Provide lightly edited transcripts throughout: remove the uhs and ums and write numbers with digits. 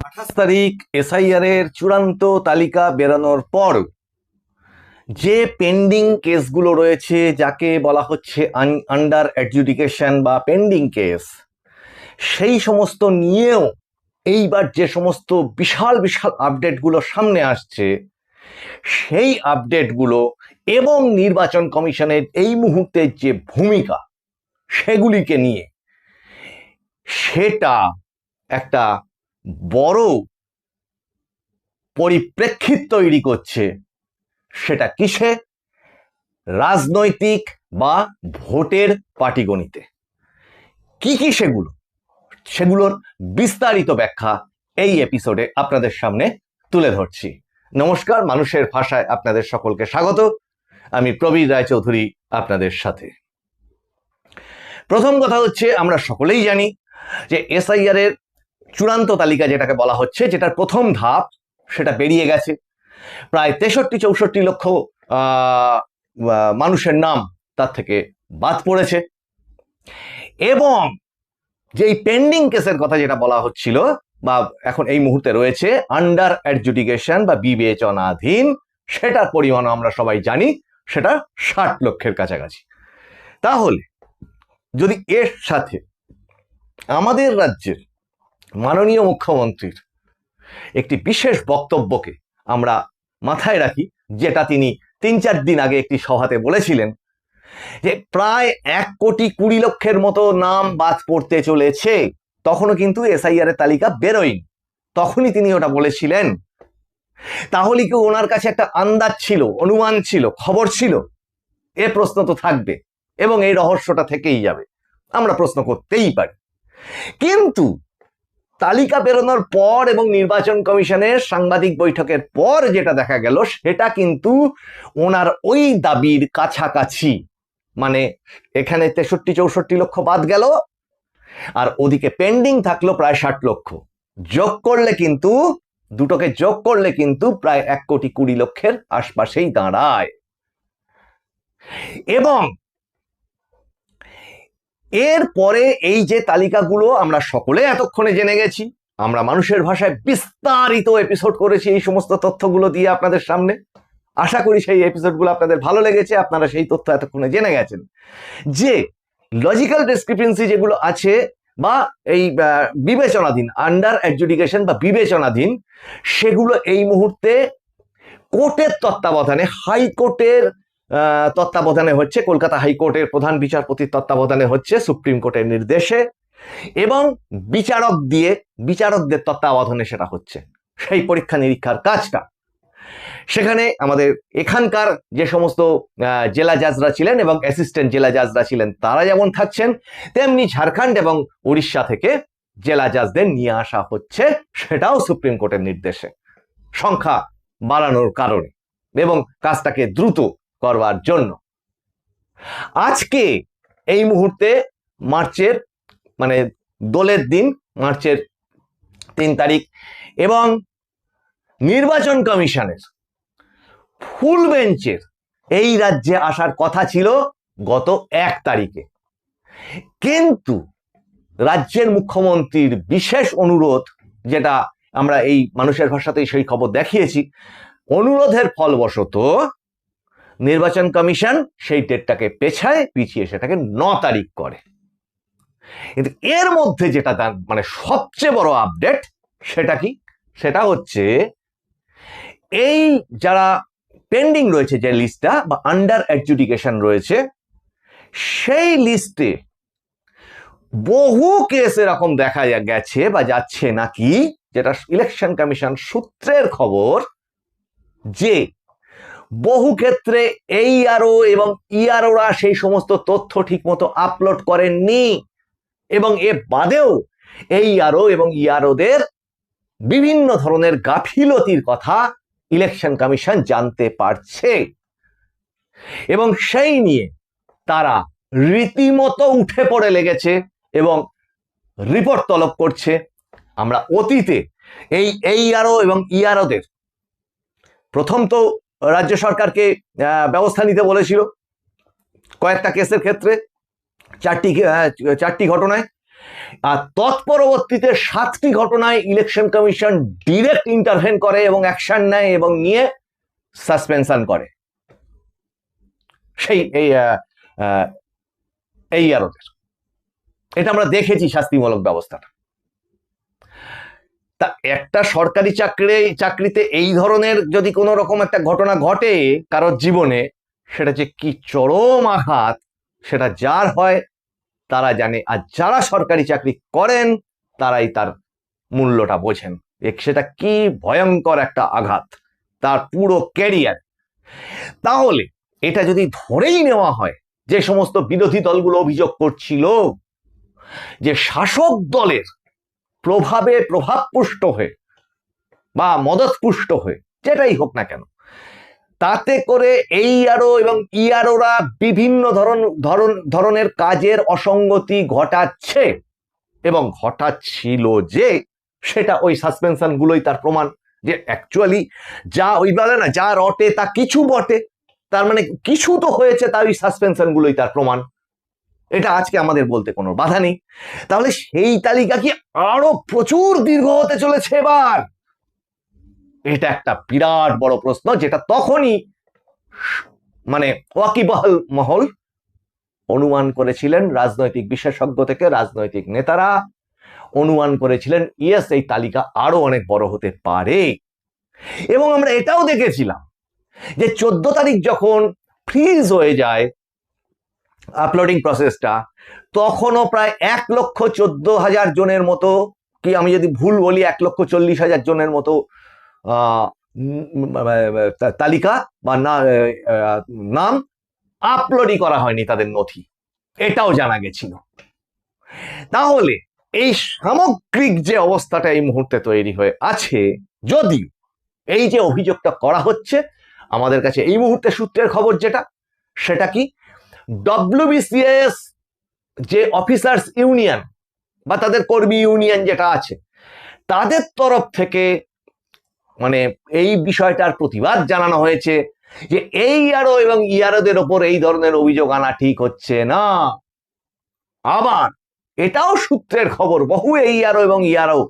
28 তারিখ এসআইআর এর চূড়ান্ত তালিকা বেরানোর পর যে পেন্ডিং কেসগুলো রয়েছে, যাকে বলা হচ্ছে আন্ডার অ্যাডজুডিকেশন বা পেন্ডিং কেস, সেই সমস্ত নিয়েও এইবার যে সমস্ত বিশাল বিশাল আপডেটগুলো সামনে আসছে, সেই আপডেটগুলো এবং নির্বাচন কমিশনের এই মুহূর্তে যে ভূমিকা, সেগুলিকে নিয়ে সেটা একটা বড় পরিপ্রেক্ষিত তৈরি করছে। সেটা কিসে? রাজনৈতিক বা ভোটের পাটিগণিতে। কি কি সেগুলোর বিস্তারিত ব্যাখ্যা এই এপিসোডে আপনাদের সামনে তুলে ধরছি। নমস্কার, মানুষের ভাষায় আপনাদের সকলকে স্বাগত। আমি প্রবীর রায়চৌধুরী আপনাদের সাথে। প্রথম কথা হচ্ছে, আমরা সকলেই জানি যে এসআইআর এর চূড়ান্ত তালিকা যেটাকে বলা হচ্ছে, যেটার প্রথম ধাপ সেটা বেরিয়ে গেছে। প্রায় 63-64 লক্ষ মানুষের নাম তার থেকে বাদ পড়েছে। এবং যেই পেন্ডিং কেসের কথা যেটা বলা হচ্ছিল বা এখন এই মুহূর্তে রয়েছে আন্ডার অ্যাডজুডিকেশন বা বিবেচনাধীন, সেটার পরিমাণও আমরা সবাই জানি, সেটা 60 লক্ষের কাছাকাছি। তাহলে যদি এর সাথে আমাদের রাজ্যের মাননীয় মুখ্যমন্ত্রীর একটি বিশেষ বক্তব্যকে আমরা মাথায় রাখি, যেটা তিনি 3-4 দিন আগে একটি সভাতে বলেছিলেন, যে প্রায় 1,20,00,000 মতো নাম বাদ পড়তে চলেছে, তখনও কিন্তু এসআইআর এর তালিকা বেরোয়নি। তখনই তিনি ওটা বলেছিলেন। তাহলে কি ওনার কাছে একটা আন্দাজ ছিল, অনুমান ছিল, খবর ছিল? এ প্রশ্ন তো থাকবে এবং এই রহস্যটা থেকেই যাবে, আমরা প্রশ্ন করতেই পারি। কিন্তু তালিকা বেরোনোর পর এবং নির্বাচন কমিশনের সাংবাদিক বৈঠকের পর যেটা দেখা গেল, সেটা কিন্তু ওনার ওই দাবির কাছাকাছি। মানে এখানে 63-64 লক্ষ বাদ গেল, আর ওদিকে পেন্ডিং থাকলো প্রায় 60 লক্ষ। যোগ করলে কিন্তু, দুটোকে যোগ করলে কিন্তু প্রায় 1,20,00,000 আশপাশেই দাঁড়ায়। এবং এরপরে এই যে তালিকাগুলো আমরা সকলে এতক্ষণে জেনে গেছি, আমরা মানুষের ভাষায় বিস্তারিত এপিসোড করেছি এই সমস্ত তথ্যগুলো দিয়ে আপনাদের সামনে। আশা করি সেই এপিসোডগুলো আপনাদের ভালো লেগেছে, আপনারা সেই তথ্য এতক্ষণে জেনে গেছেন যে লজিক্যাল ডিসক্রিপেন্সি যেগুলো আছে বা এই বিবেচনাধীন, আন্ডার অ্যাডজুডিকেশন বা বিবেচনাধীন, সেগুলো এই মুহূর্তে কোর্টের তত্ত্বাবধানে, হাইকোর্টের তত্ত্বাবধানে হচ্ছে, কলকাতা হাইকোর্টের প্রধান বিচারপতির তত্ত্বাবধানে হচ্ছে, সুপ্রিম কোর্টের নির্দেশে এবং বিচারকদের তত্ত্বাবধানে সেটা হচ্ছে। সেই পরীক্ষা নিরীক্ষার কাজটা সেখানে আমাদের এখানকার যে সমস্ত জেলা জাজরা ছিলেন এবং অ্যাসিস্ট্যান্ট জেলা জাজরা ছিলেন, তারা যেমন থাকছেন, তেমনি ঝাড়খণ্ড এবং উড়িষ্যা থেকে জেলা জাজদের নিয়ে আসা হচ্ছে, সেটাও সুপ্রিম কোর্টের নির্দেশে, সংখ্যা বাড়ানোর কারণে এবং কাজটাকে দ্রুত করবার জন্য। আজকে এই মুহূর্তে মার্চের, মানে দোলের দিন, মার্চের 3 তারিখ, এবং নির্বাচন কমিশনের ফুল বেঞ্চের এই রাজ্যে আসার কথা ছিল গত 1 তারিখে। কিন্তু রাজ্যের মুখ্যমন্ত্রীর বিশেষ অনুরোধ, যেটা আমরা এই মানুষের ভাষাতেই সেই খবর দেখিয়েছি, অনুরোধের ফলবশত নির্বাচন কমিশন সেই ডেটটাকে পিছিয়ে সেটাকে 9 তারিখ করে। কিন্তু এর মধ্যে যেটা মানে সবচেয়ে বড় আপডেট, সেটা কি? সেটা হচ্ছে এই যারা পেন্ডিং রয়েছে, যে লিস্টটা বা আন্ডার অ্যাডজুডিকেশন রয়েছে, সেই লিস্টে বহু কেস এরকম দেখা গেছে বা যাচ্ছে নাকি, যেটা ইলেকশন কমিশন সূত্রের খবর, যে বহু ক্ষেত্রে এইআরও এবং ইআরওরা সেই সমস্ত তথ্য ঠিকমতো আপলোড করেননি, এবং এ বাদেও এইআরও এবং ইআরওদের বিভিন্ন ধরনের গাফিলতির কথা ইলেকশন কমিশন জানতে পারছে এবং সেই নিয়ে তারা রীতিমতো উঠে পড়ে লেগেছে এবং রিপোর্ট তলব করছে। আমরা অতীতে এই এইআরও এবং ইআরওদের প্রথম তো রাজ্য সরকারকে ব্যবস্থা নিতে বলেছিল কয়েকটা কেসের ক্ষেত্রে, 4টি ঘটনায়, আর তৎপরবর্তীতে 7টি ঘটনায় ইলেকশন কমিশন ডিরেক্ট ইন্টারভেন করে এবং অ্যাকশন নেয় এবং নিয়ে সাসপেনশন করে সেই এই আরোপের। এটা আমরা দেখেছি শাস্তিমূলক ব্যবস্থাটা। তা একটা সরকারি চাকরিতে এই ধরনের যদি কোনো রকম একটা ঘটনা ঘটে কারোর জীবনে, সেটা যে কি চরম আঘাত সেটা যার হয় তারা জানে, আর যারা সরকারি চাকরি করেন তারাই তার মূল্যটা বোঝেন সেটা কি ভয়ঙ্কর একটা আঘাত তার পুরো ক্যারিয়ার। তাহলে এটা যদি ধরেই নেওয়া হয়, যে সমস্ত বিরোধী দলগুলো অভিযোগ করছিল যে শাসক দলের প্রভাবপুষ্ট হয়ে বা মদতপুষ্ট হয়ে, যেটাই হোক না কেন, তাতে করে এই আরও এবং ইয়ারোরা বিভিন্ন ধরনের কাজের অসঙ্গতি ঘটাচ্ছে এবং ঘটাচ্ছিল, যে সেটা ওই সাসপেনশন গুলোই তার প্রমাণ। যে অ্যাকচুয়ালি যা ওই বলে না, যা রটে তা কিছু বটে, তার মানে কিছু তো হয়েছে, তা ওই সাসপেনশন গুলোই তার প্রমাণ। এটা আজকে আমাদের বলতে কোনো বাধা নেই। তাহলে সেই তালিকা কি আরো প্রচুর দীর্ঘ হতে চলেছে এবার? এটা একটা বিরাট বড় প্রশ্ন, যেটা তখনই মানে ওয়াকিবহাল মহল অনুমান করেছিলেন, রাজনৈতিক বিশেষজ্ঞ থেকে রাজনৈতিক নেতারা অনুমান করেছিলেন ইয়েস, এই তালিকা আরো অনেক বড় হতে পারে। এবং আমরা এটাও দেখেছিলাম যে 14 তারিখ যখন ফ্রিজ হয়ে যায় আপলোডিং প্রসেসটা, তখনও প্রায় 1,14,000 জনের মতো, কি আমি যদি ভুল বলি 1,40,000 জনের মতো তালিকা বা নাম আপলোডই করা হয়নি তাদের নথি, এটাও জানা গেছিল। তাহলে এই সামগ্রিক যে অবস্থাটা এই মুহূর্তে তৈরি হয়ে আছে, যদি এই যে অভিযোগটা করা হচ্ছে, আমাদের কাছে এই মুহূর্তে সূত্রের খবর যেটা, সেটা কি ডব্লিউবিসিএস যে অফিসার্স ইউনিয়ন বা তাদের কর্মী ইউনিয়ন যেটা আছে, তাদের তরফ থেকে মানে এই বিষয়টার প্রতিবাদ জানানো হয়েছে যে এই আরো এবং ইয়ারোদের ওপর এই ধরনের অভিযোগ আনা ঠিক হচ্ছে না। আবার এটাও সূত্রের খবর, বহু এই আরো এবং ইয়ারো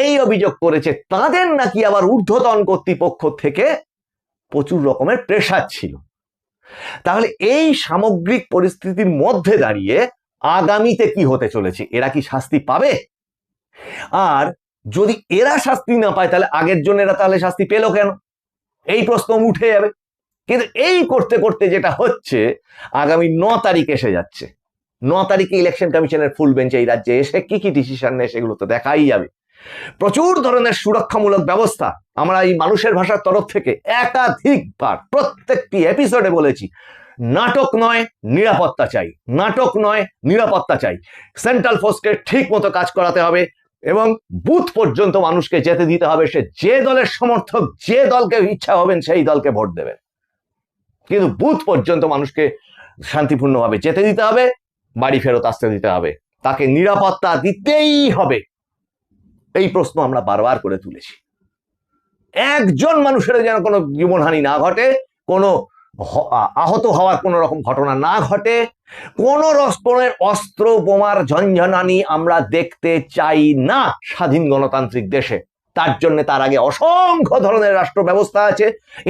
এই অভিযোগ করেছে, তাদের নাকি আবার ঊর্ধ্বতন কর্তৃপক্ষ থেকে প্রচুর রকমের প্রেসার ছিল। তাহলে এই সামগ্রিক পরিস্থিতির মধ্যে দাঁড়িয়ে আগামীতে কি হতে চলেছে? এরা কি শাস্তি পাবে? আর যদি এরা শাস্তি না পায়, তাহলে আগের জনেরা তাহলে শাস্তি পেল কেন? এই প্রশ্ন উঠে যাবে। কিন্তু এই করতে করতে যেটা হচ্ছে, আগামী 9 তারিখ এসে যাচ্ছে। 9 তারিখে ইলেকশন কমিশনের ফুল বেঞ্চ এই রাজ্যে এসে কি কি ডিসিশন নেয় সেগুলো তো দেখাই যাবে। প্রচুর ধরনের সুরক্ষামূলক ব্যবস্থা আমরা এই মানুষের ভাষার তরফ থেকে একাধিকবার প্রত্যেকটি এপিসোডে বলেছি, নাটক নয় নিরাপত্তা চাই, নাটক নয় নিরাপত্তা চাই। সেন্ট্রাল ফোর্সকে ঠিক মতো কাজ করাতে হবে এবং বুথ পর্যন্ত মানুষকে যেতে দিতে হবে। সে যে দলের সমর্থক, যে দলকে ইচ্ছা হবেন সেই দলকে ভোট দেবেন, কিন্তু বুথ পর্যন্ত মানুষকে শান্তিপূর্ণভাবে যেতে দিতে হবে, বাড়ি ফেরত আসতে দিতে হবে, তাকে নিরাপত্তা দিতেই হবে। এই প্রশ্ন আমরা বারবার করে তুলেছি। একজন মানুষের যেন কোনো জীবনহানি না ঘটে, কোনো আহত হওয়ার কোনো রকম ঘটনা না ঘটে, কোন রকমের অস্ত্র বোমার ঝঞ্ঝনানি আমরা দেখতে চাই না স্বাধীন গণতান্ত্রিক দেশে। তার জন্য তার আগে অসংখ্য ধরনের রাষ্ট্র ব্যবস্থা আছে,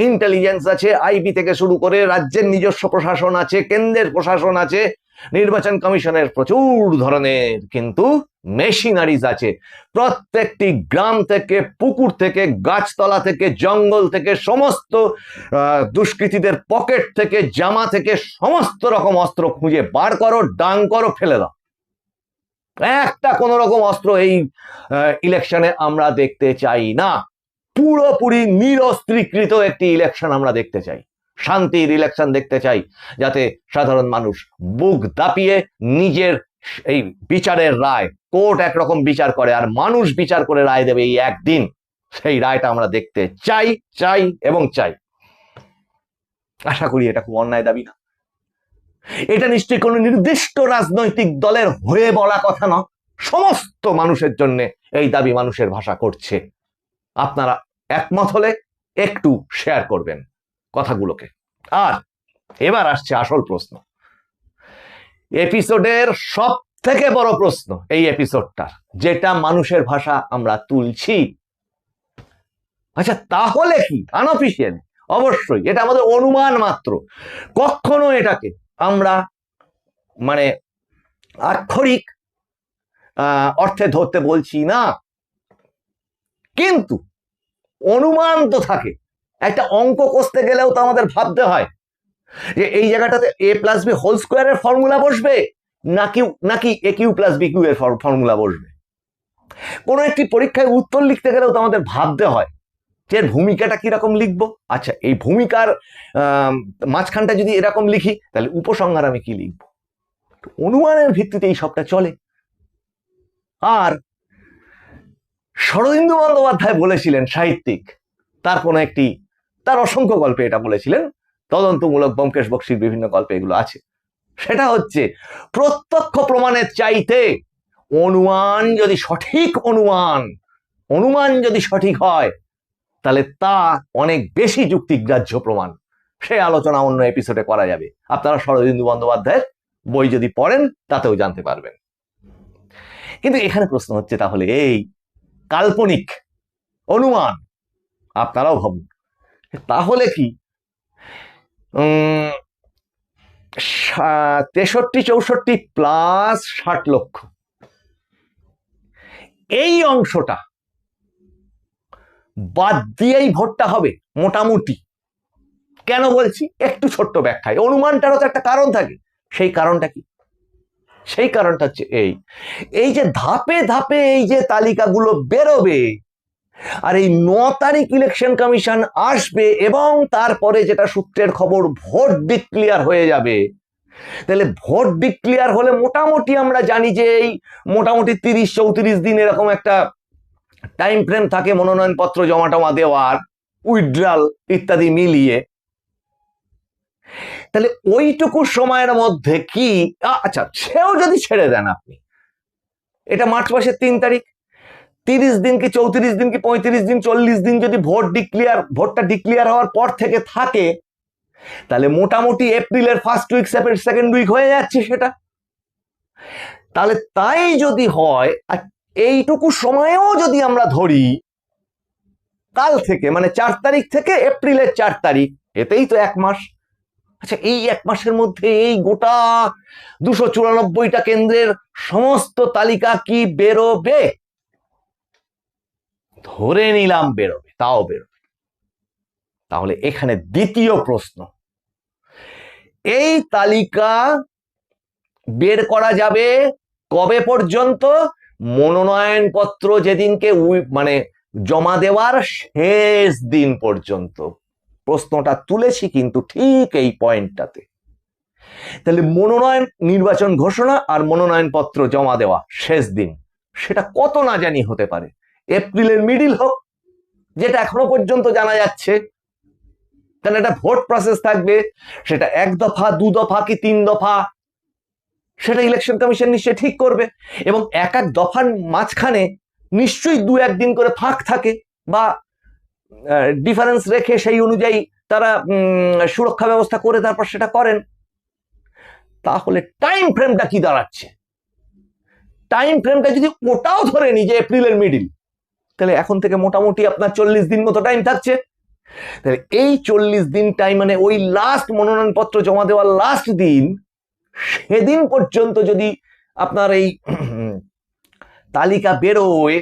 ইন্টেলিজেন্স আছে, আইবি থেকে শুরু করে রাজ্যের নিজস্ব প্রশাসন আছে, কেন্দ্রের প্রশাসন আছে, নির্বাচন কমিশনের প্রচুর ধরনের কিন্তু মেশিনারিজ আছে। প্রত্যেকটি গ্রাম থেকে, পুকুর থেকে, গাছতলা থেকে, জঙ্গল থেকে, সমস্ত দুষ্কৃতীদের পকেট থেকে, জামা থেকে সমস্ত রকম অস্ত্র খুঁজে বার করো, ডাং করো, ফেলে দাও। একটা কোন রকম অস্ত্র এই ইলেকশনে আমরা দেখতে চাই না। পুরোপুরি নিরস্ত্রীকৃত একটি ইলেকশন আমরা দেখতে চাই, শান্তির ইলেকশন দেখতে চাই, যাতে সাধারণ মানুষ বুক দাপিয়ে নিজের এই বিচারের রায়, কোর্ট একরকম বিচার করে আর মানুষ বিচার করে রায় দেবে এই একদিন, সেই রায়টা আমরা দেখতে চাই, চাই এবং চাই। আশা করি এটা খুব অন্যায় দাবি না। এটা নিশ্চয়ই কোনো নির্দিষ্ট রাজনৈতিক দলের হয়ে বলা কথা না, সমস্ত মানুষের জন্য এই দাবি মানুষের ভাষা করছে। আপনারা একমত হলে একটু শেয়ার করবেন কথাগুলোকে। আর এবার আসছে আসল প্রশ্ন। এপিসোডের সব থেকে বড় প্রশ্ন এই এপিসোডটার, যেটা মানুষের ভাষা আমরা তুলছি, আচ্ছা তাহলে কি আনঅফিশিয়াল, অবশ্যই এটা আমাদের অনুমান মাত্র, কখনো এটাকে আমরা মানে আক্ষরিক অর্থে ধরতে বলছি না, কিন্তু অনুমান তো থাকে। একটা অঙ্ক কষতে গেলেও তো আমাদের ভাবতে হয় যে এই জায়গাটাতে a প্লাস বি হোল স্কোয়ারের ফর্মুলা বসবে নাকি a cube plus B cube এর ফর্মুলা বসবে। কোনো একটি পরীক্ষায় উত্তর লিখতে গেলেও তো আমাদের ভাবতে হয় যে এর ভূমিকাটা কিরকম লিখবো। আচ্ছা, এই ভূমিকার মাঝখানটা যদি এরকম লিখি তাহলে উপসংহার আমি কি লিখবো। অনুমানের ভিত্তিতে এই সবটা চলে। আর শরদিন্দু বন্দ্যোপাধ্যায় বলেছিলেন, সাহিত্যিক, তার অসংখ্য গল্পে এটা বলেছিলেন, তদন্তমূলক ব্যোমকেশ বক্সীর বিভিন্ন গল্পে এগুলো আছে। সেটা হচ্ছে প্রত্যক্ষ প্রমাণের চাইতে অনুমান যদি সঠিক হয় তাহলে তা অনেক বেশি যুক্তিগ্রাহ্য প্রমাণ। সে আলোচনা অন্য এপিসোডে করা যাবে, আপনারা শরদিন্দু বন্দ্যোপাধ্যায়ের বই যদি পড়েন তাতেও জানতে পারবেন। কিন্তু এখানে প্রশ্ন হচ্ছে, তাহলে এই কাল্পনিক অনুমান, আপনারাও ভাবুন, তাহলে কি 63-64 প্লাস 60 লক্ষ এই অংশটা বাদ দিয়েই ভোটটা হবে মোটামুটি? কেন বলছি, একটু ছোট্ট ব্যাখ্যায়। অনুমানটারও তো একটা কারণ থাকে। সেই কারণটা কি? সেই কারণটা হচ্ছে এই যে ধাপে ধাপে এই যে তালিকাগুলো বেরোবে, আর এই 9 তারিখ ইলেকশন কমিশন আসবে এবং তারপরে যেটা সূত্রের খবর ভোট ডিক্লিয়ার হয়ে যাবে। তাহলে ভোট ডিক্লিয়ার হলে মোটামুটি আমরা জানি যে এই মোটামুটি 30-34 দিন এরকম একটা টাইম ফ্রেম থাকে মনোনয়নপত্র জমা টমা দেওয়ার, উইথড্রল ইত্যাদি মিলিয়ে। তাহলে ওইটুকু সময়ের মধ্যে কি, আচ্ছা সেও যদি ছেড়ে দেন আপনি, এটা মার্চ মাসের 3 তারিখ, 30 দিন কি 34 দিন কি 35 দিন 40 দিন যদি ভোটটা ডিক্লিয়ার হওয়ার পর থেকে থাকে, তাহলে মোটামুটি এপ্রিলের ফার্স্ট উইক সেকেন্ড উইক হয়ে যাচ্ছে সেটা। তাহলে তাই যদি হয়, আর এইটুকু সময়েও যদি আমরা ধরি কাল থেকে, মানে 4 তারিখ থেকে এপ্রিলের 4 তারিখ, এতেই তো 1 মাস। আচ্ছা, এই 1 মাসের মধ্যে এই গোটা 294টা কেন্দ্রের সমস্ত তালিকা কি বেরোবে? ধরে নিলাম বেরোবে, তাও বেরোবে। তাহলে এখানে দ্বিতীয় প্রশ্ন, এই তালিকা বের করা যাবে কবে পর্যন্ত? মনোনয়নপত্র যেদিনকে মানে জমা দেওয়ার শেষ দিন পর্যন্ত। প্রশ্নটা তুলেছি কিন্তু ঠিক এই পয়েন্টটাতে। তাহলে নির্বাচন ঘোষণা আর মনোনয়নপত্র জমা দেওয়া শেষ দিন, সেটা কত না জানি হতে পারে। এপ্রিলের মিডিল হোক, যেটা এখনো পর্যন্ত জানা যাচ্ছে। তাহলে একটা ভোট প্রসেস থাকবে, সেটা 1 দফা 2 দফা কি 3 দফা, সেটা ইলেকশন কমিশন নিশ্চয়ই ঠিক করবে। এবং এক দফার মাঝখানে নিশ্চয়ই 2-1 দিন করে ফাঁক থাকে বা ডিফারেন্স রেখে সেই অনুযায়ী তারা সুরক্ষা ব্যবস্থা করে তারপর সেটা করেন। তাহলে টাইম ফ্রেমটা কি দাঁড়াচ্ছে? টাইম ফ্রেমটা যদি ওটাও ধরে নি যে এপ্রিলের মিডিল, তাহলে এখন থেকে মোটামুটি আপনার 40 দিন মতো টাইম থাকছে। তাহলে এই 40 দিন টাইম মানে ওই লাস্ট মনোনয়নপত্র জমা দেওয়ার লাস্ট দিন, সেদিন পর্যন্ত যদি আপনার এই তালিকা বেরোয়,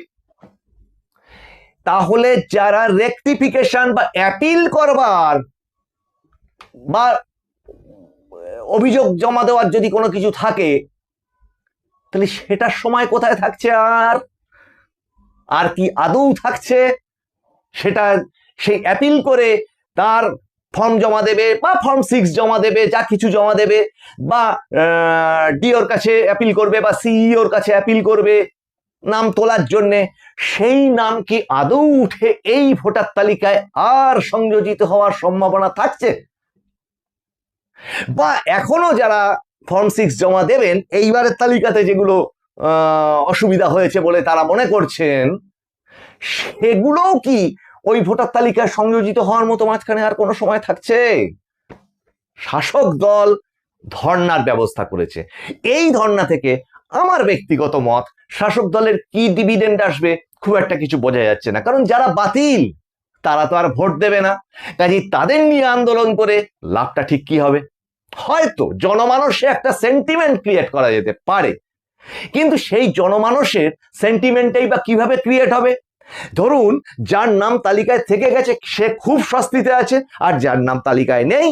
তাহলে যারা রেকটিফিকেশন বা অ্যাপিল করবার বা অভিযোগ জমা দেওয়ার যদি কোনো কিছু থাকে, তাহলে সেটার সময় কোথায় থাকছে? আর কি আদৌ থাকছে? সেটা সেই অ্যাপিল করে তার ফর্ম জমা দেবে বা ফর্ম 6 জমা দেবে, যা কিছু জমা দেবে, বা ডিওর কাছে অ্যাপিল করবে বা সিইওর কাছে অ্যাপিল করবে নাম তোলার জন্যে, সেই নাম কি আদৌ উঠে এই ভোটার তালিকায় আর সংযোজিত হওয়ার সম্ভাবনা থাকছে? বা এখনো যারা ফর্ম 6 জমা দেবেন এইবারের তালিকাতে, যেগুলো অসুবিধা হয়েছে বলে তারা মনে করছেন, সেগুলোও কি ওই ভোটার তালিকায় সংযোজিত হওয়ার মতো মাঝখানে আর কোনো সময় থাকছে? শাসক দল ধর্নার ব্যবস্থা করেছে। এই ধর্না থেকে আমার ব্যক্তিগত মত, শাসক দলের কি ডিভিডেন্ড আসবে খুব একটা কিছু বোঝা যাচ্ছে না, কারণ যারা বাতিল তারা তো আর ভোট দেবে না, কাজেই তাদের নিয়ে আন্দোলন করে লাভটা ঠিক কি হবে? হয়তো জনমানসে একটা সেন্টিমেন্ট ক্রিয়েট করা যেতে পারে, কিন্তু সেই জনমানসের সেন্টিমেন্টটাই বা কিভাবে ক্রিয়েট হবে? ধরুন যার নাম তালিকায় থেকে গেছে সে খুব স্বস্তিতে আছে, আর যার নাম তালিকায় নেই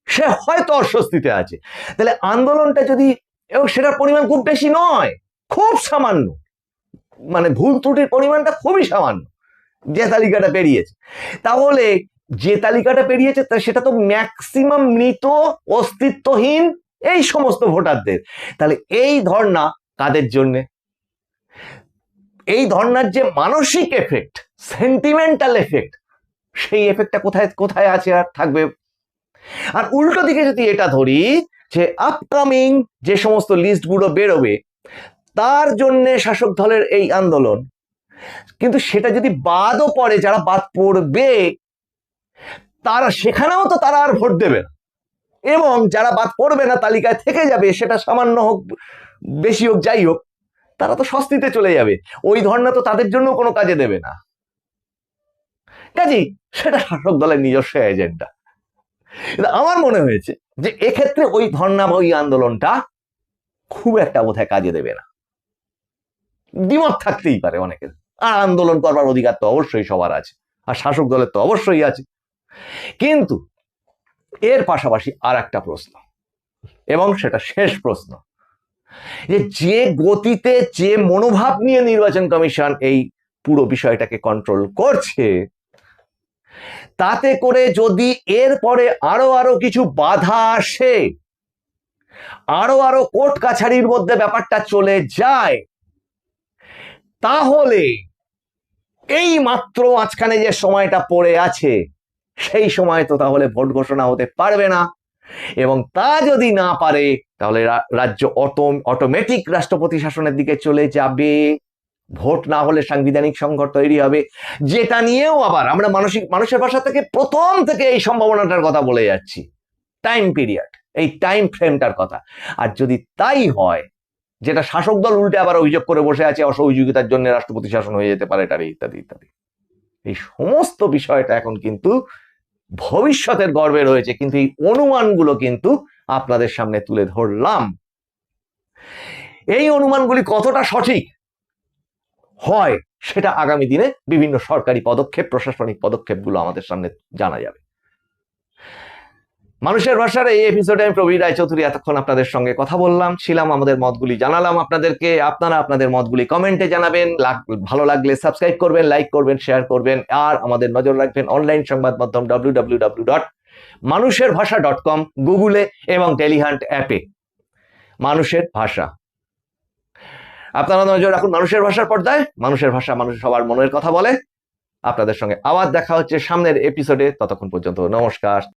সে হয়তো অস্বস্তিতে আছে। তাহলে আন্দোলনটা যদি, এবং সেটার পরিমাণ খুব বেশি নয়, খুব সামান্য, মানে ভুল ত্রুটির পরিমাণটা খুবই সামান্য, যে তালিকাটা পেরিয়েছে, তাহলে যে তালিকাটা পেরিয়েছে সেটা তো ম্যাক্সিমাম মৃত, অস্তিত্বহীন এই সমস্ত ভোটারদের। তাহলে এই ধর্ণা কাদের জন্যে? এই ধর্ণার যে মানসিক এফেক্ট, সেন্টিমেন্টাল এফেক্ট, সেই এফেক্টটা কোথায় কোথায় আছে আর থাকবে? আর উল্টো দিকে যদি এটা ধরি যে আপকামিং যে সমস্ত লিস্টগুলো বেরোবে তার জন্য শাসক দলের এই আন্দোলন, কিন্তু সেটা যদি বাদও পড়ে, যারা বাদ পড়বে তারা সেখানেও তো তারা আর ভোট দেবে না, এবং যারা বাদ পড়বে না তালিকায় থেকে যাবে, সেটা সামান্য হোক বেশি হোক যাই হোক, তারা তো স্বস্তিতে চলে যাবে, ওই ধর্ণা তো তাদের জন্য কোনো কাজে দেবে না। কাজেই সেটা শাসক দলের নিজস্ব এজেন্ডা। আমার মনে হয়েছে যে এক্ষেত্রে ওই ধর্ণা বা ওই আন্দোলনটা খুব একটা বোধহয় কাজে দেবে না। দ্বিমত থাকতেই পারে অনেকের, আর আন্দোলন করবার অধিকার তো অবশ্যই সবার আছে, আর শাসক দলের তো অবশ্যই আছে। কিন্তু এর পাশাপাশি আর একটা প্রশ্ন, এবং সেটা শেষ প্রশ্ন, যে গতিতে যে মনোভাব নিয়ে নির্বাচন কমিশন এই পুরো বিষয়টাকে কন্ট্রোল করছে, তাতে করে যদি এরপরে আরো কিছু বাধা আসে, আরো কোর্ট কাছারির মধ্যে ব্যাপারটা চলে যায়, তাহলে এই মাত্র মাঝখানে যে সময়টা পড়ে আছে সেই সময় তো তাহলে ভোট ঘোষণা হতে পারবে না, এবং তা যদি না পারে তাহলে রাজ্য অটোমেটিক রাষ্ট্রপতি শাসনের দিকে চলে যাবে। ভোট না হলে সাংবিধানিক সংকট তৈরি হবে, যেটা নিয়েও আবার আমরা মানুষের ভাষা থেকে প্রথম থেকে এই সম্ভাবনাটার কথা বলে যাচ্ছি, টাইম পিরিয়ড, এই টাইম ফ্রেমটার কথা। আর যদি তাই হয়, যেটা শাসক দল উল্টে আবার অভিযোগ করে বসে আছে, অসহযোগিতার জন্য রাষ্ট্রপতি শাসন হয়ে যেতে পারে, ইত্যাদি ইত্যাদি, এই সমস্ত বিষয়টা এখন কিন্তু ভবিষ্যতের গর্বে রয়েছে, কিন্তু এই অনুমানগুলো কিন্তু আপনাদের সামনে তুলে ধরলাম। এই অনুমানগুলি কতটা সঠিক হয় সেটা আগামী দিনে বিভিন্ন সরকারি পদক্ষেপ, প্রশাসনিক পদক্ষেপগুলো আমাদের সামনে জানা যাবে। মানুষের ভাষার এই এপিসোডে আমি প্রবীর রায়চৌধুরী এতক্ষণ আপনাদের সঙ্গে কথা বললাম, ছিলাম, আমাদের মতগুলি জানালাম আপনাদেরকে। আপনারা আপনাদের মতগুলি কমেন্টে জানাবেন, ভালো লাগলে সাবস্ক্রাইব করবেন, লাইক করবেন, শেয়ার করবেন, আর আমাদের নজর রাখবেন অনলাইন সংবাদ মাধ্যম www.মানুষেরভাষা.com, গুগলে এবং টেলিহান্ট অ্যাপে। মানুষের ভাষা, আপনারা নজর রাখুন মানুষের ভাষার পর্দায়। মানুষের ভাষা, মানুষ সবার মনের কথা বলে। আপনাদের সঙ্গে আবার দেখা হচ্ছে সামনের এপিসোডে, ততক্ষণ পর্যন্ত নমস্কার।